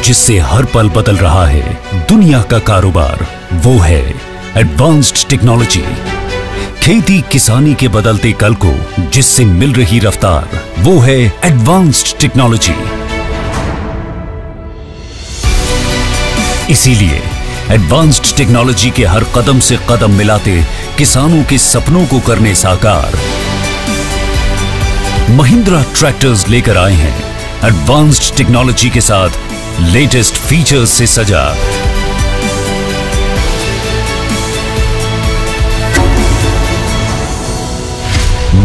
जिससे हर पल बदल रहा है दुनिया का कारोबार, वो है एडवांस्ड टेक्नोलॉजी। खेती किसानी के बदलते कल को जिससे मिल रही रफ्तार, वो है एडवांस्ड टेक्नोलॉजी। इसीलिए एडवांस्ड टेक्नोलॉजी के हर कदम से कदम मिलाते किसानों के सपनों को करने साकार, महिंद्रा ट्रैक्टर्स लेकर आए हैं एडवांस्ड टेक्नोलॉजी के साथ लेटेस्ट फीचर्स से सजा।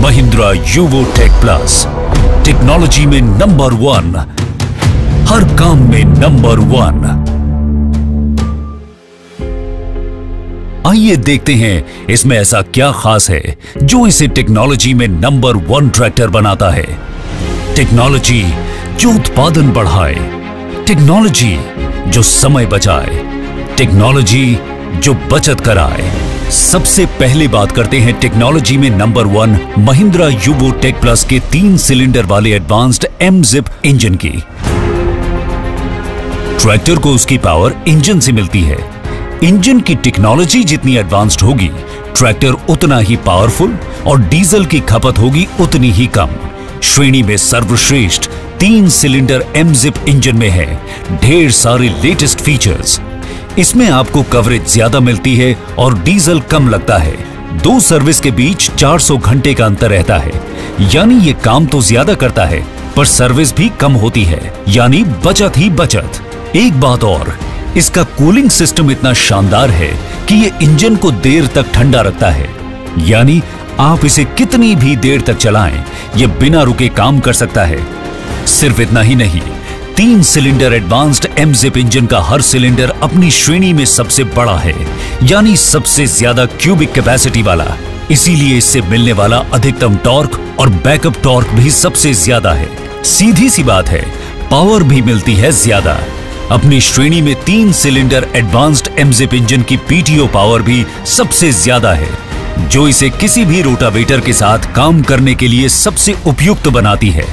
Mahindra Yuvo tech plus, technology में नंबर 1, हर काम में नंबर 1। आइए देखते हैं इसमें ऐसा क्या खास है जो इसे टेक्नोलॉजी में नंबर 1 ट्रैक्टर बनाता है। टेक्नोलॉजी जो उत्पादन बढ़ाए, टेक्नोलॉजी जो समय बचाए, टेक्नोलॉजी जो बचत कराए। सबसे पहले बात करते हैं टेक्नोलॉजी में number 1 Mahindra Yuvo tech plus के 3 सिलेंडर वाले एडवांस्ड एमजिप इंजन की। ट्रैक्टर को उसकी पावर इंजन से मिलती है। इंजन की टेक्नोलॉजी जितनी एडवांस्ड होगी, ट्रैक्टर उतना ही पावरफुल और डीजल की खपत होगी उतनी ही कम। श्रेणी में सर्वश्रेष्ठ 3 सिलेंडर एमजिप इंजन में है ढेर सारे लेटेस्ट फीचर्स। इसमें आपको कवरेज ज्यादा मिलती है और डीजल कम लगता है। 2 सर्विस के बीच 400 घंटे का अंतर रहता है, यानी ये काम तो ज्यादा करता है पर सर्विस भी कम होती है, यानी बचत ही बचत। एक बात और, इसका कूलिंग सिस्टम इतना शानदार है कि ये इंजन को देर तक ठंडा रखता है, यानी आप इसे कितनी भी देर तक चलाएं, ये बिना रुके काम कर सकता है। सिर्फ इतना ही नहीं, 3 सिलेंडर एडवांस्ड एमजिप इंजन का हर सिलेंडर अपनी श्रेणी में सबसे बड़ा है, यानी सबसे ज्यादा क्यूबिक कैपेसिटी वाला। इसीलिए इससे मिलने वाला अधिकतम टॉर्क और बैकअप टॉर्क भी सबसे ज्यादा है। सीधी सी बात है, पावर भी मिलती है ज्यादा। अपनी श्रेणी में 3 सिलेंडर एडवांस्ड एमजिप इंजन की पीटीओ पावर भी सबसे ज्यादा है, जो इसे किसी भी रोटावेटर के साथ काम करने के लिए सबसे उपयुक्त बनाती है।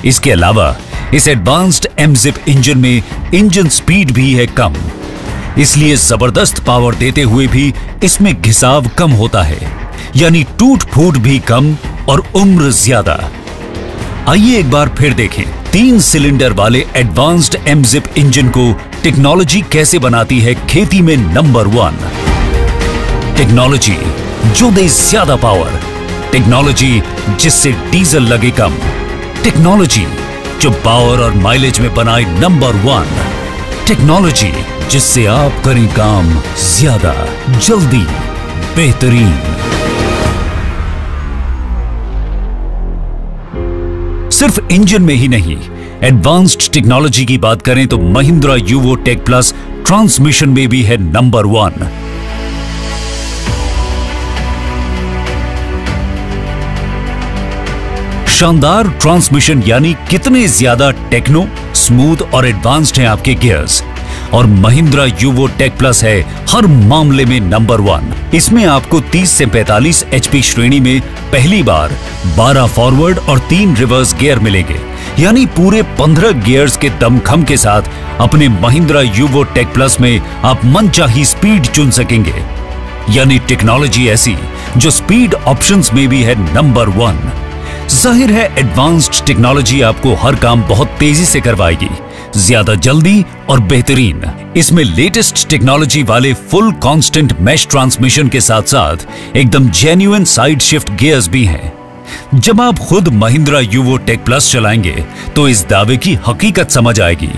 इसके अलावा इस एडवांस्ड एमजिप इंजन में इंजन स्पीड भी है कम, इसलिए जबरदस्त पावर देते हुए भी इसमें घिसाव कम होता है, यानी टूट फूट भी कम और उम्र ज्यादा। आइए एक बार फिर देखें 3 सिलेंडर वाले एडवांस्ड एमजिप इंजन को टेक्नोलॉजी कैसे बनाती है खेती में नंबर 1। टेक्नोलॉजी जो दे ज्यादा पावर, टेक्नोलॉजी जिससे डीजल लगे कम, टेक्नोलॉजी जो पावर और माइलेज में बनाए नंबर 1, टेक्नोलॉजी जिससे आप करें काम ज्यादा, जल्दी, बेहतरीन। सिर्फ इंजन में ही नहीं, एडवांस्ड टेक्नोलॉजी की बात करें तो Mahindra Yuvo tech plus transmission में भी है नंबर 1। शानदार ट्रांसमिशन, यानी कितने ज्यादा टेक्नो, स्मूथ और एडवांस्ड हैं आपके गियर्स। और महिंद्रा यूवो टेक प्लस है हर मामले में नंबर 1। इसमें आपको 30 से 45 एचपी श्रेणी में पहली बार 12 फॉरवर्ड और 3 रिवर्स गियर मिलेंगे, यानी पूरे 15 गियर्स के दमखम के साथ अपने महिंद्रा यूवो टेक प्लस में आप मनचाही स्पीड चुन सकेंगे। यानी टेक्नोलॉजी ऐसी जो स्पीड ऑप्शंस में भी है नंबर 1। जाहिर है एडवांस्ड टेक्नोलॉजी आपको हर काम बहुत तेजी से करवाएगी, ज्यादा जल्दी और बेहतरीन। इसमें लेटेस्ट टेक्नोलॉजी वाले फुल कांस्टेंट मैश ट्रांसमिशन के साथ साथ एकदम जेन्युइन साइड शिफ्ट गियर्स भी हैं। जब आप खुद महिंद्रा यूवो टेक प्लस चलाएंगे तो इस दावे की हकीकत समझ आएगी।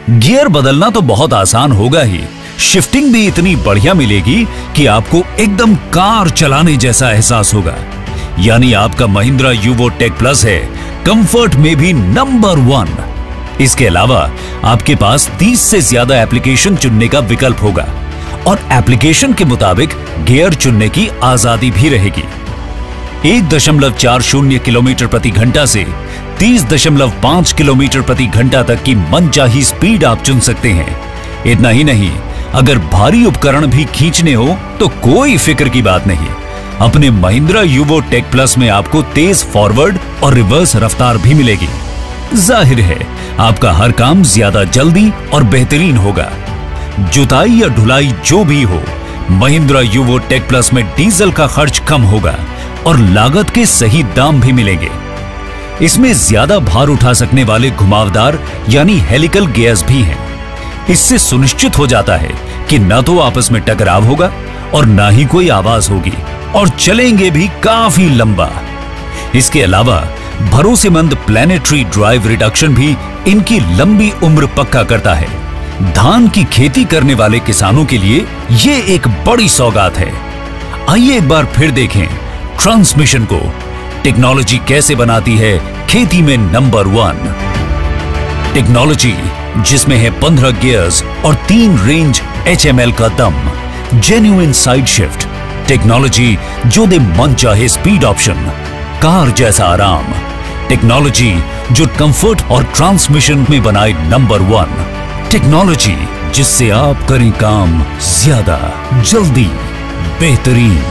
गियर बदलना तो बहुत आसान होगा ही, शिफ्टिंग भी इतनी बढ़िया मिलेगी कि आपको एकदम कार चलाने जैसा एहसास होगा। यानी आपका महिंद्रा यूवो टेक प्लस है कंफर्ट में भी नंबर 1। इसके अलावा आपके पास 30 से ज्यादा एप्लीकेशन चुनने का विकल्प होगा और एप्लीकेशन के मुताबिक गियर चुनने की आजादी भी रहेगी। 1.40 किलोमीटर प्रति घंटा से 30.5 किलोमीटर प्रति घंटा तक की मनचाही स्पीड आप चुन सकते हैं। इतना ही नहीं, अगर भारी उपकरण भी खींचने हो तो कोई फिक्र की बात नहीं, अपने महिंद्रा यूवो टेक प्लस में आपको तेज फॉरवर्ड और रिवर्स रफ्तार भी मिलेगी। जाहिर है आपका हर काम ज्यादा जल्दी और बेहतरीन होगा। जुताई या ढुलाई जो भी हो, महिंद्रा यूवो टेक प्लस में डीजल का खर्च कम होगा और लागत के सही दाम भी मिलेंगे। इसमें ज्यादा भार उठा सकने वाले घुमावदार यानी हेलिकल गियर्स भी हैं। इससे सुनिश्चित हो जाता है कि न तो आपस में टकराव होगा और ना ही कोई आवाज होगी, और चलेंगे भी काफी लंबा। इसके अलावा भरोसेमंद प्लैनेटरी ड्राइव रिडक्शन भी इनकी लंबी उम्र पक्का करता है। धान की खेती करने वाले किसानों के लिए ये एक बड़ी सौगात है। आइए एक बार फिर देखें ट्रांसमिशन को। टेक्नोलॉजी कैसे बनाती है खेती में नंबर 1। टेक्नोलॉजी जिसमें है 15 गियर्स और 3 रेंज HML का दम, जेन्युइन साइड शिफ्ट, टेक्नोलॉजी जो दे मनचाहे स्पीड ऑप्शन, कार जैसा आराम, टेक्नोलॉजी जो कंफर्ट और ट्रांसमिशन में बनाए नंबर 1, टेक्नोलॉजी जिससे आप करें काम ज्यादा जल्दी बेहतरीन।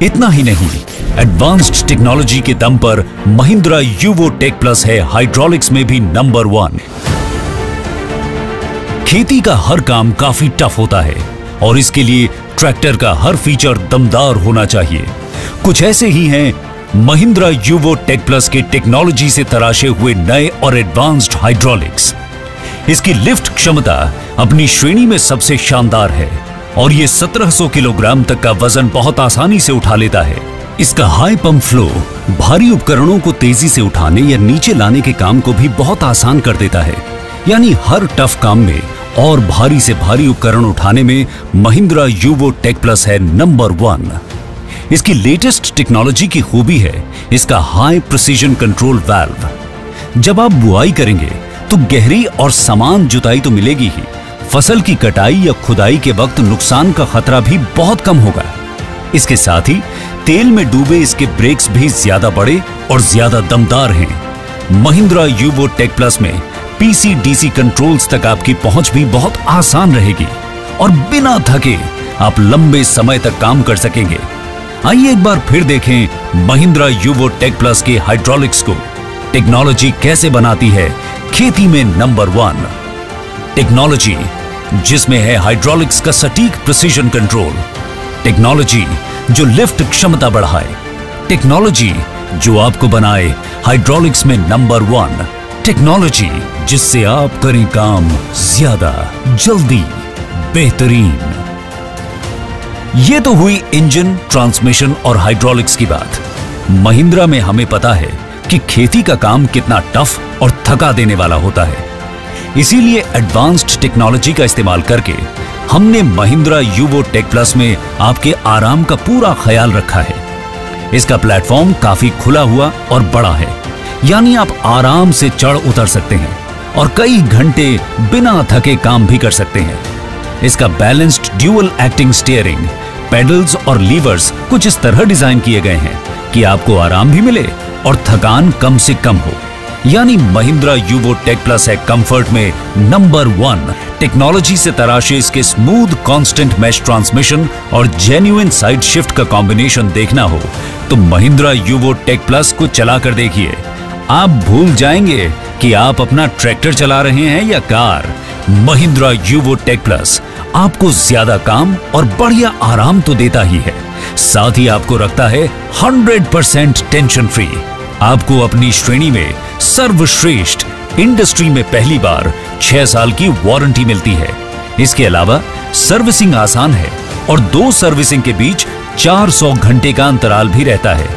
इतना ही नहीं, एडवांस्ड टेक्नोलॉजी के दम पर महिंद्रा यूवो टेक प्लस है हाइड्रोलिक्स में भी नंबर 1। खेती का हर काम काफी टफ होता है और इसके लिए ट्रैक्टर का हर फीचर दमदार होना चाहिए। कुछ ऐसे ही हैं महिंद्रा यूवो टेक प्लस के टेक्नोलॉजी से तराशे हुए नए और एडवांस्ड हाइड्रोलिक्स। इसकी लिफ्ट क्षमता अपनी श्रेणी में सबसे शानदार है और ये 1700 किलोग्राम तक का वजन बहुत आसानी से उठा लेता है। इसका हाई पंप फ्लो भारी उपकरणों को तेजी से उठाने या नीचे लाने के काम को भी बहुत आसान कर देता है। यानी हर टफ काम में और भारी से भारी उपकरण उठाने में महिंद्रा यूवो टेक प्लस है नंबर 1। इसकी लेटेस्ट टेक्नोलॉजी की खूबी है इसका हाई प्रिसीजन कंट्रोल वाल्व। जब आप बुआई करेंगे तो गहरी और समान जुताई तो मिलेगी ही, फसल की कटाई या खुदाई के वक्त नुकसान का खतरा भी बहुत कम होगा। इसके साथ ही तेल में डूबे इसके ब्रेक्स भी ज्यादा बड़े और ज्यादा दमदार हैं। महिंद्रा यूवो टेक प्लस में PC-DC कंट्रोल्स तक आपकी पहुंच भी बहुत आसान रहेगी और बिना थके आप लंबे समय तक काम कर सकेंगे। आइए एक बार फिर देखें महिंद्रा यूवो टेक प्लस के हाइड्रोलिक्स को। टेक्नोलॉजी कैसे बनाती है खेती में नंबर 1। टेक्नोलॉजी जिसमें है हाइड्रोलिक्स का सटीक प्रिसीजन कंट्रोल, टेक्नोलॉजी जो लिफ्ट क्षमता बढ़ाए, टेक्नोलॉजी जो आपको बनाए हाइड्रोलिक्स में नंबर 1, टेक्नोलॉजी जिससे आप करें काम ज्यादा जल्दी बेहतरीन। ये तो हुई इंजन, ट्रांसमिशन और हाइड्रोलिक्स की बात। महिंद्रा में हमें पता है कि खेती का काम कितना टफ और थका देने वाला होता है। इसीलिए एडवांस्ड टेक्नोलॉजी का इस्तेमाल करके हमने महिंद्रा यूवो टेक प्लस में आपके आराम का पूरा ख्याल रखा है। इसका प्लेटफॉर्म काफी खुला हुआ और बड़ा है, यानी आप आराम से चढ़ उतर सकते हैं और कई घंटे बिना थके काम भी कर सकते हैं। इसका balanced dual acting steering, pedals और लीवर्स कुछ इस तरह डिजाइन किए गए हैं कि आपको आराम भी मिले और थकान कम से कम हो। यानी महिंद्रा यूवो टेक प्लस है कंफर्ट में नंबर 1। टेक्नोलॉजी से तराशे इसके स्मूथ कांस्टेंट मैश ट्रांसमिशन और जेन्युइन साइड शिफ्ट का कॉम्बिनेशन देखना हो तो महिंद्रा यूवो टेक प्लस को चला कर देखिए। आप भूल जाएंगे कि आप अपना ट्रैक्टर चला रहे हैं या car. Mahindra Yuvo tech plus आपको ज्यादा काम और बढ़िया आराम तो देता ही है, साथ ही आपको रखता है 100% टेंशन फ्री। आपको अपनी श्रेणी में सर्वश्रेष्ठ इंडस्ट्री में पहली बार 6 साल की वारंटी मिलती है। इसके अलावा सर्विसिंग आसान है और 2 सर्विसिंग के बीच 400 घंटे का अंतराल भी रहता है।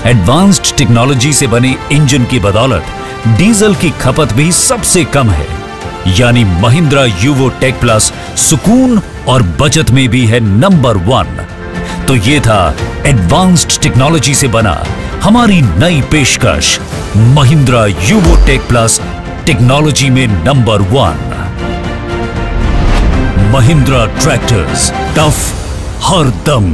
एडवांस्ड टेक्नोलॉजी से बने इंजन की बदौलत डीजल की खपत भी सबसे कम है। यानी महिंद्रा यूवो टेक प्लस सुकून और बचत में भी है नंबर 1। तो ये था एडवांस्ड टेक्नोलॉजी से बना हमारी नई पेशकश Mahindra Yuvo tech plus, technology में नंबर 1। महिंद्रा ट्रैक्टर्स, टफ हर दम।